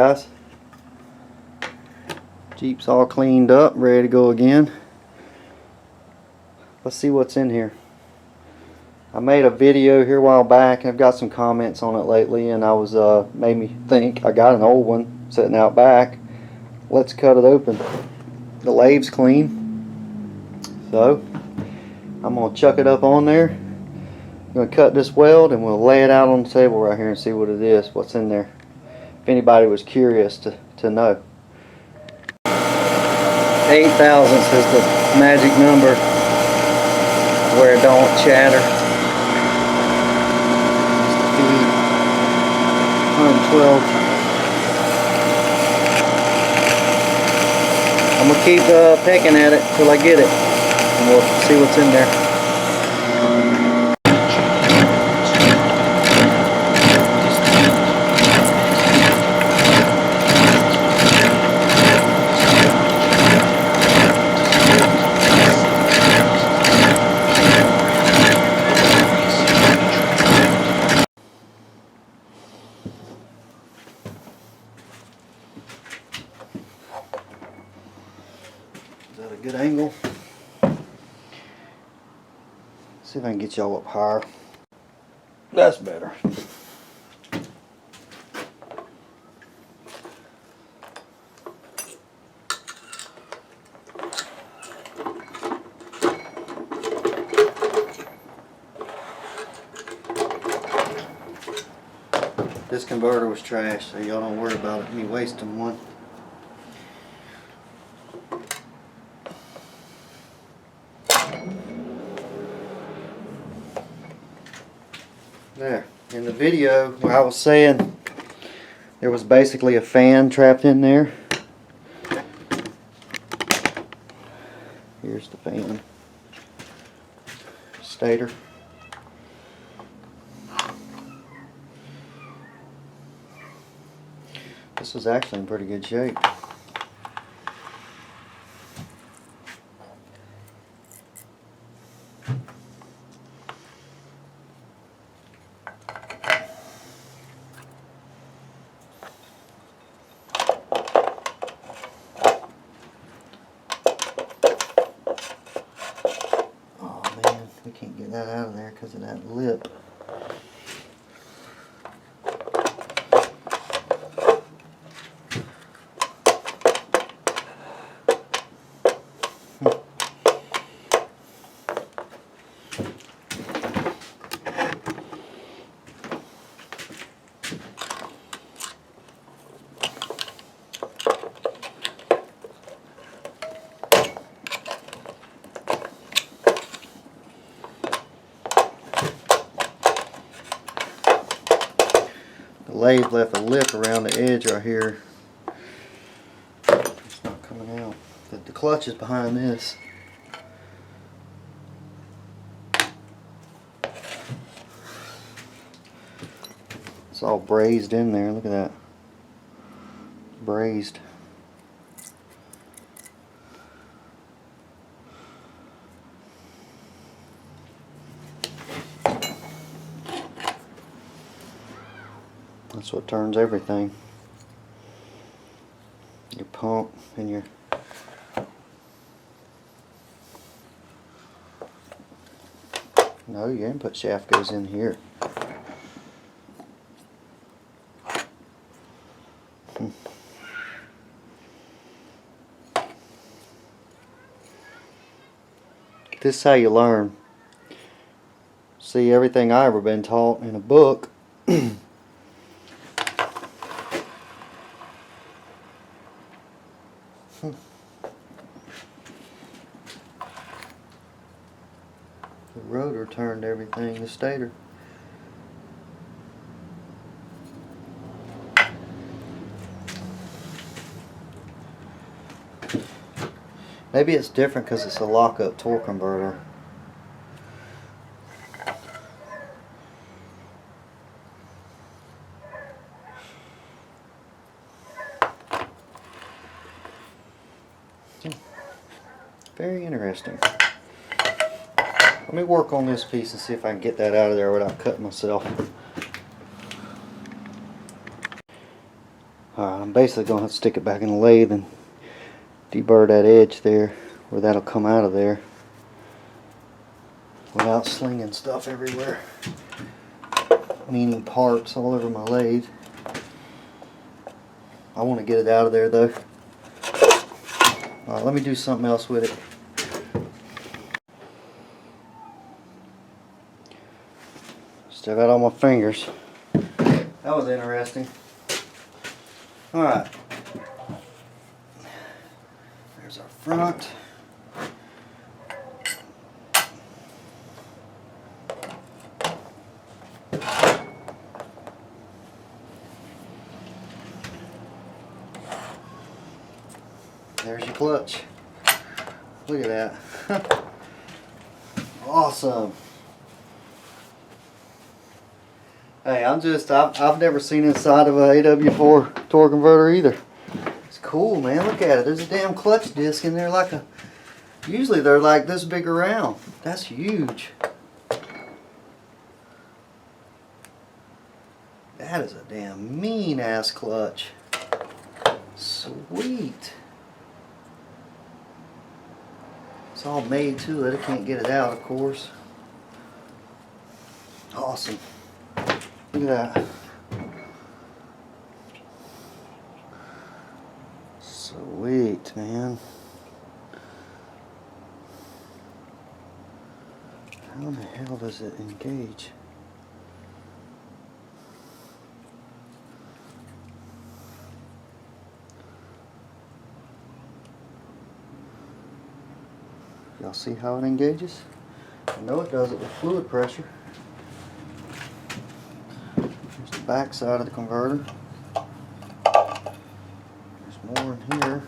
guys. Jeep's all cleaned up, ready to go again. Let's see what's in here. I made a video here a while back and I've got some comments on it lately, and I was made me think I got an old one sitting out back. Let's cut it open. The lathe's clean, so I'm gonna chuck it up on there. I'm gonna cut this weld and we'll lay it out on the table right here and see what it is, what's in there, if anybody was curious to know. 8 thousandths is the magic number where it don't chatter. It's the feed. 112. I'm gonna keep pecking at it till I get it, and we'll see what's in there. Is that a good angle? See if I can get y'all up higher. That's better. This converter was trash, so y'all don't worry about me wasting one. There, in the video where I was saying there was basically a fan trapped in there. Here's the fan stator. This is actually in pretty good shape. We can't get that out of there because of that lip. The lathe left a lip around the edge right here. It's not coming out. The clutch is behind this. It's all brazed in there. Look at that. Brazed. That's what turns everything. Your pump and your your input shaft goes in here. This is how you learn. See, everything I ever been taught in a book the rotor turned everything, the stator. Maybe it's different because it's a lockup torque converter. Very interesting. Let me work on this piece and see if I can get that out of there without cutting myself. Alright, I'm basically going to have to stick it back in the lathe and deburr that edge there, where that'll come out of there, without slinging stuff everywhere, meaning parts all over my lathe. I want to get it out of there though. Alright, let me do something else with it. Still got all my fingers. That was interesting. Alright. There's our front. There's your clutch. Look at that. Awesome. Hey, I've never seen inside of a AW4 torque converter either. It's cool, man. Look at it. There's a damn clutch disc in there usually they're like this big around. That's huge. That is a damn mean ass clutch. Sweet. It's all made to it. I can't get it out, of course. Awesome. Look at that. Sweet, man. How the hell does it engage? Y'all see how it engages? I know it does it with fluid pressure. Here's the back side of the converter. There's more in here.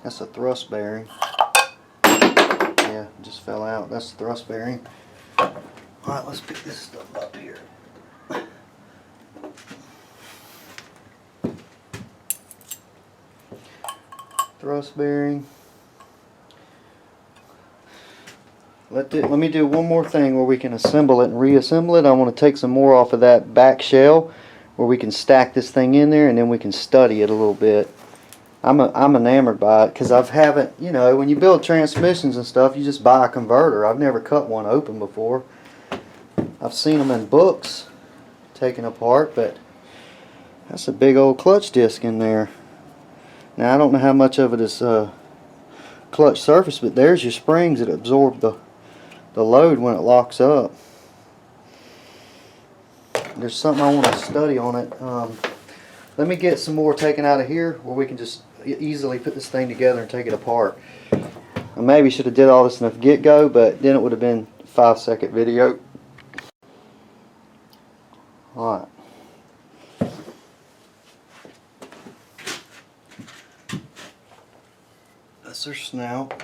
That's a thrust bearing. Yeah, it just fell out. That's the thrust bearing. Alright, let's pick this stuff up here. Thrust bearing. Let me do one more thing where we can assemble it and reassemble it. I want to take some more off of that back shell where we can stack this thing in there, and then we can study it a little bit. I'm enamored by it because you know, when you build transmissions and stuff, you just buy a converter. I've never cut one open before. I've seen them in books taken apart, but that's a big old clutch disc in there. Now I don't know how much of it is clutch surface, but there's your springs that absorb the load when it locks up. There's something I want to study on it. Let me get some more taken out of here where we can just easily put this thing together and take it apart. I maybe should have did all this in the get-go, but then it would have been a 5-second video. Alright. That's their snout.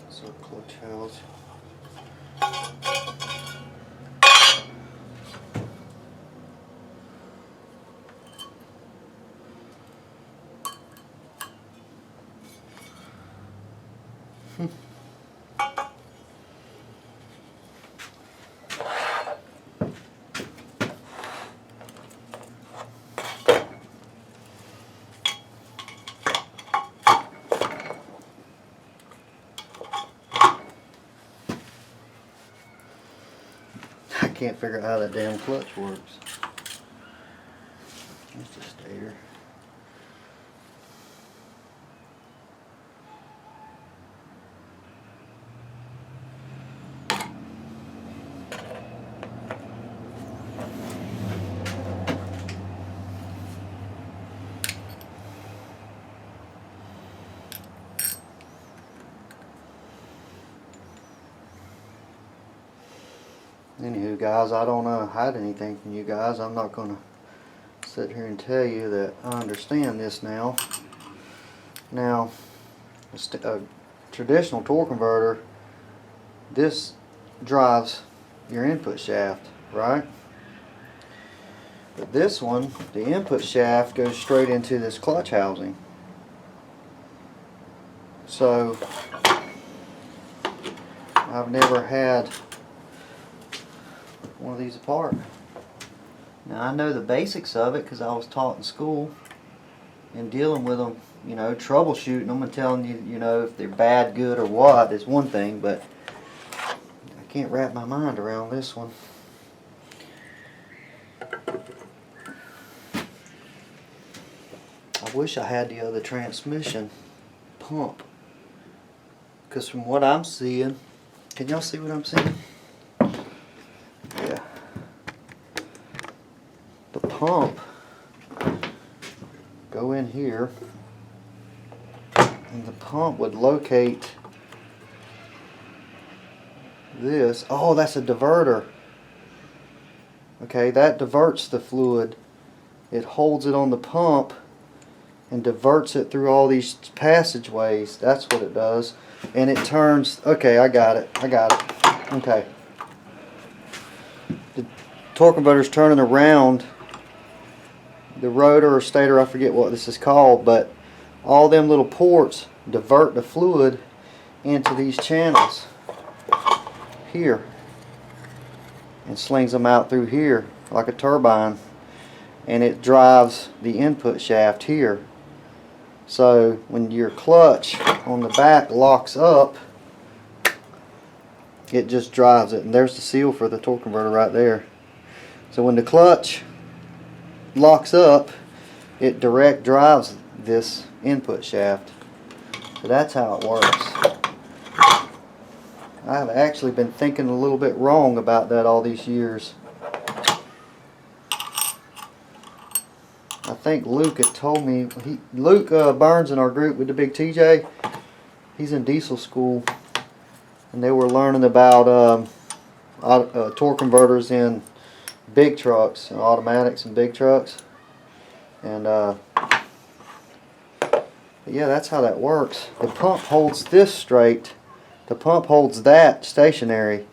So clutch house. I can't figure out how that damn clutch works. It's a stator. Anywho, guys, I don't hide anything from you guys. I'm not going to sit here and tell you that I understand this now. Now, a traditional torque converter, this drives your input shaft, right? But this one, the input shaft goes straight into this clutch housing. So I've never had one of these apart. Now I know the basics of it because I was taught in school, and dealing with them, you know, troubleshooting them and telling you, you know, if they're bad, good, or what is one thing, but I can't wrap my mind around this one. I wish I had the other transmission pump, because from what I'm seeing, can y'all see what I'm seeing? Yeah. The pump go in here, and the pump would locate this. Oh, that's a diverter. Okay, that diverts the fluid. It holds it on the pump and diverts it through all these passageways. That's what it does. And it turns, okay, I got it. Okay. The torque converter's turning around the rotor or stator, I forget what this is called, but all them little ports divert the fluid into these channels here and slings them out through here like a turbine, and it drives the input shaft here. So when your clutch on the back locks up, it just drives it, and there's the seal for the torque converter right there. So when the clutch locks up, it direct drives this input shaft. So that's how it works. I've actually been thinking a little bit wrong about that all these years. I think Luke had told me, Luke Burns in our group with the big TJ, he's in diesel school, and they were learning about torque converters in big trucks and automatics in big trucks. And yeah, that's how that works. The pump holds this straight, the pump holds that stationary.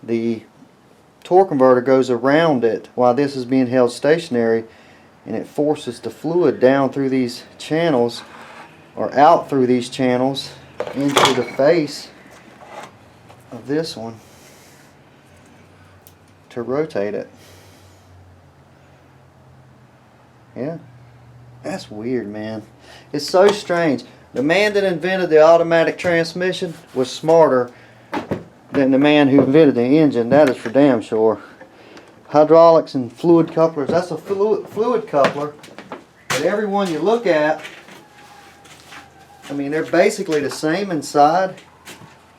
The torque converter goes around it while this is being held stationary, and it forces the fluid down through these channels, or out through these channels into the face of this one to rotate it. Yeah, that's weird, man. It's so strange. The man that invented the automatic transmission was smarter than the man who invented the engine. That is for damn sure. Hydraulics and fluid couplers. That's a fluid coupler. But every one you look at, I mean, they're basically the same inside.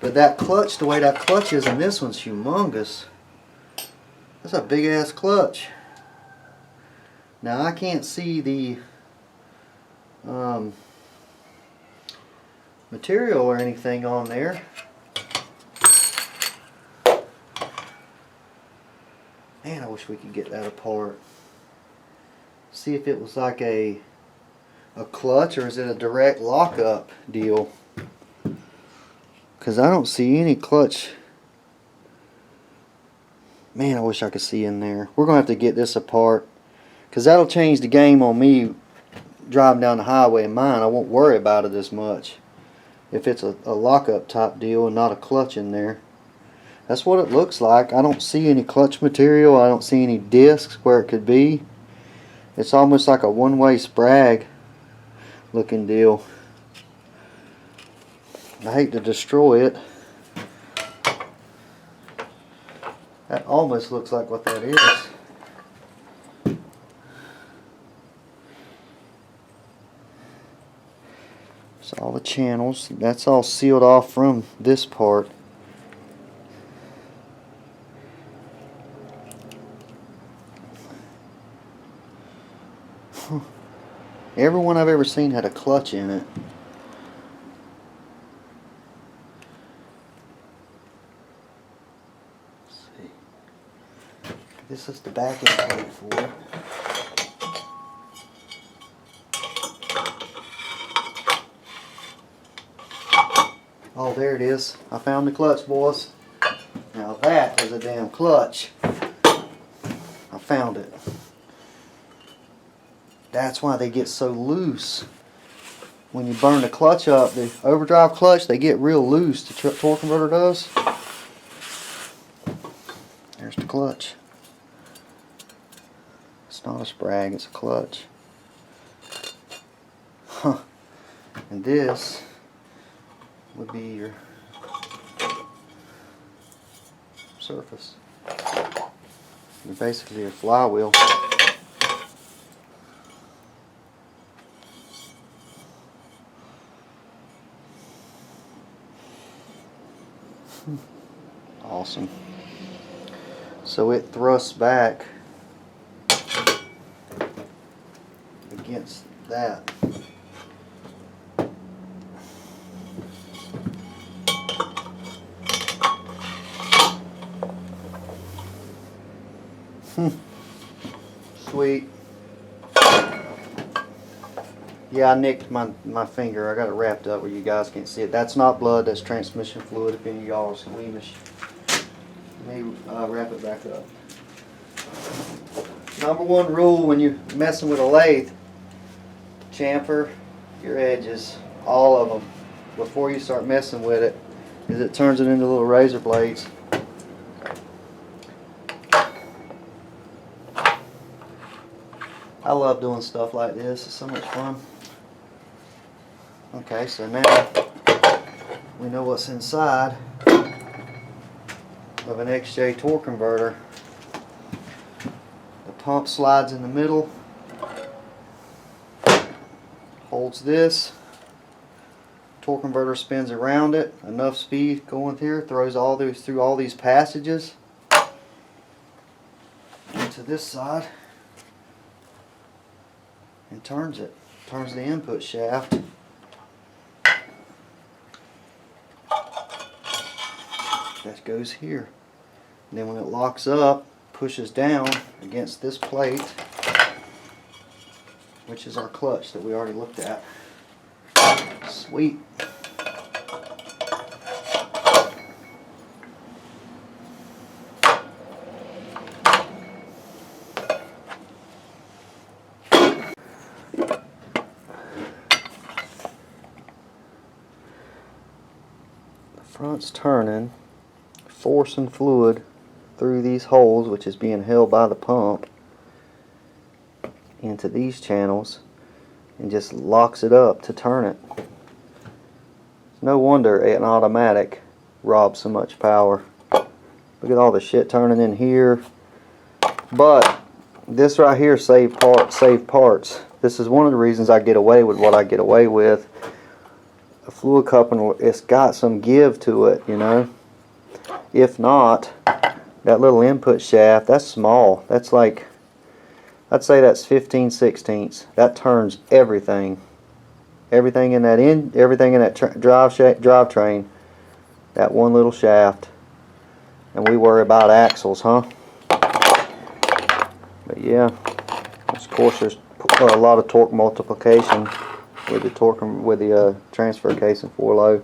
But that clutch, the way that clutch is in this one's humongous. That's a big ass clutch. Now I can't see the material or anything on there. Man, I wish we could get that apart. See if it was like a clutch, or is it a direct lockup deal? Because I don't see any clutch. Man, I wish I could see in there. We're going to have to get this apart, because that'll change the game on me driving down the highway in mine. I won't worry about it as much if it's a lockup type deal and not a clutch in there. That's what it looks like. I don't see any clutch material. I don't see any discs where it could be. It's almost like a one-way sprag looking deal. I hate to destroy it. That almost looks like what that is. So all the channels, that's all sealed off from this part. Every one I've ever seen had a clutch in it. Let's see. This is the back end plate for it. Oh, there it is. I found the clutch, boys. Now, is a damn clutch. I found it. That's why they get so loose. When you burn the clutch up, the overdrive clutch, they get real loose. The torque converter does. There's the clutch. It's not a sprag, it's a clutch. Huh. And this would be your surface. Basically your flywheel. Awesome. So it thrusts back against that. Sweet. Yeah, I nicked my finger. I got it wrapped up where you guys can't see it. That's not blood, that's transmission fluid if any of y'all are squeamish. Let me wrap it back up. Number one rule when you're messing with a lathe, chamfer your edges, all of them, before you start messing with it, is it turns it into little razor blades. I love doing stuff like this. It's so much fun. Okay, so now we know what's inside of an XJ torque converter. The pump slides in the middle, holds this. Torque converter spins around it. Enough speed going here, throws all these through all these passages into this side. And turns it. Turns the input shaft. That goes here. And then when it locks up, pushes down against this plate, which is our clutch that we already looked at. Sweet. Front's turning, forcing fluid through these holes, which is being held by the pump, into these channels, and just locks it up to turn it. It's no wonder an automatic robs so much power. Look at all the shit turning in here. But this right here save parts. This is one of the reasons I get away with what I get away with. A fluid coupling, it's got some give to it, you know. If not, that little input shaft, that's small. That's like, I'd say that's 15/16. That turns everything. Everything in that drivetrain. That one little shaft. And we worry about axles, huh? But yeah, of course there's a lot of torque multiplication with the transfer case and 4-low.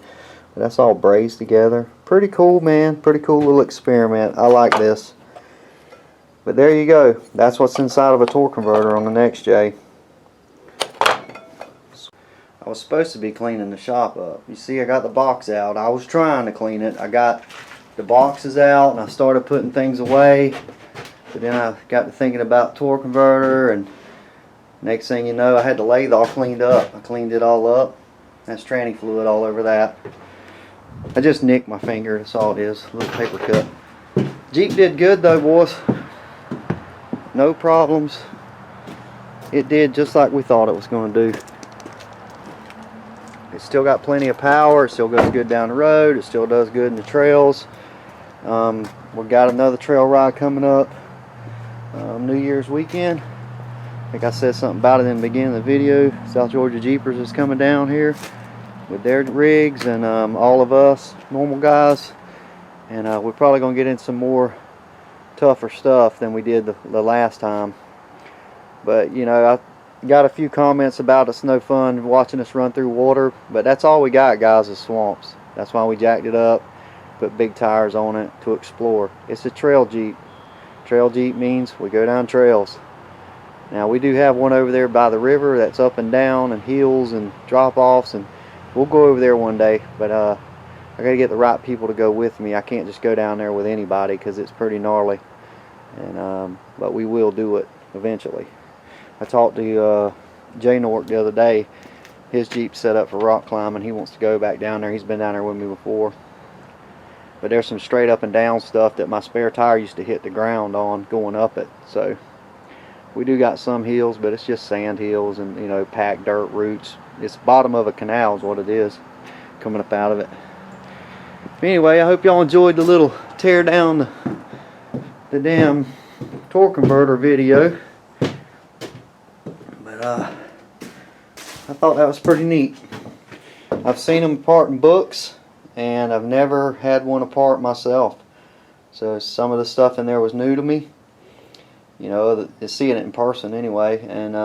But that's all brazed together. Pretty cool, man. Pretty cool little experiment. I like this. But there you go. That's what's inside of a torque converter on the XJ. I was supposed to be cleaning the shop up. You see, I got the box out. I was trying to clean it. I got the boxes out and I started putting things away. But then I got to thinking about torque converter, and next thing you know, I had the lathe all cleaned up. I cleaned it all up. That's tranny fluid all over that. I just nicked my finger. That's all it is. A little paper cut. Jeep did good though, boys. No problems. It did just like we thought it was going to do. It's still got plenty of power. It still goes good down the road. It still does good in the trails. We've got another trail ride coming up. New Year's weekend. I think I said something about it in the beginning of the video. South Georgia Jeepers is coming down here with their rigs, and all of us normal guys. And we're probably going to get in some more tougher stuff than we did the last time. But you know, I got a few comments about it's no fun watching us run through water, but that's all we got, guys, is swamps. That's why we jacked it up. put big tires on it to explore. It's a trail Jeep. Trail Jeep means we go down trails. Now we do have one over there by the river that's up and down and hills and drop-offs, and we'll go over there one day, but I gotta get the right people to go with me. I can't just go down there with anybody because it's pretty gnarly, and but we will do it eventually. I talked to Jay Nork the other day. His Jeep's set up for rock climbing. He wants to go back down there. He's been down there with me before. But there's some straight up and down stuff that my spare tire used to hit the ground on going up it. So we do got some hills, but it's just sand hills and, you know, packed dirt roots. It's the bottom of a canal is what it is, coming up out of it. Anyway, I hope y'all enjoyed the little tear down the damn torque converter video. But I thought that was pretty neat. I've seen them apart in books, and I've never had one apart myself. So some of the stuff in there was new to me. You know, seeing it in person anyway, and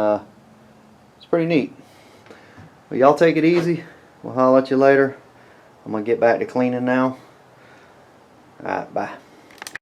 it's pretty neat. But y'all take it easy. We'll holler at you later. I'm gonna get back to cleaning now. Alright, bye.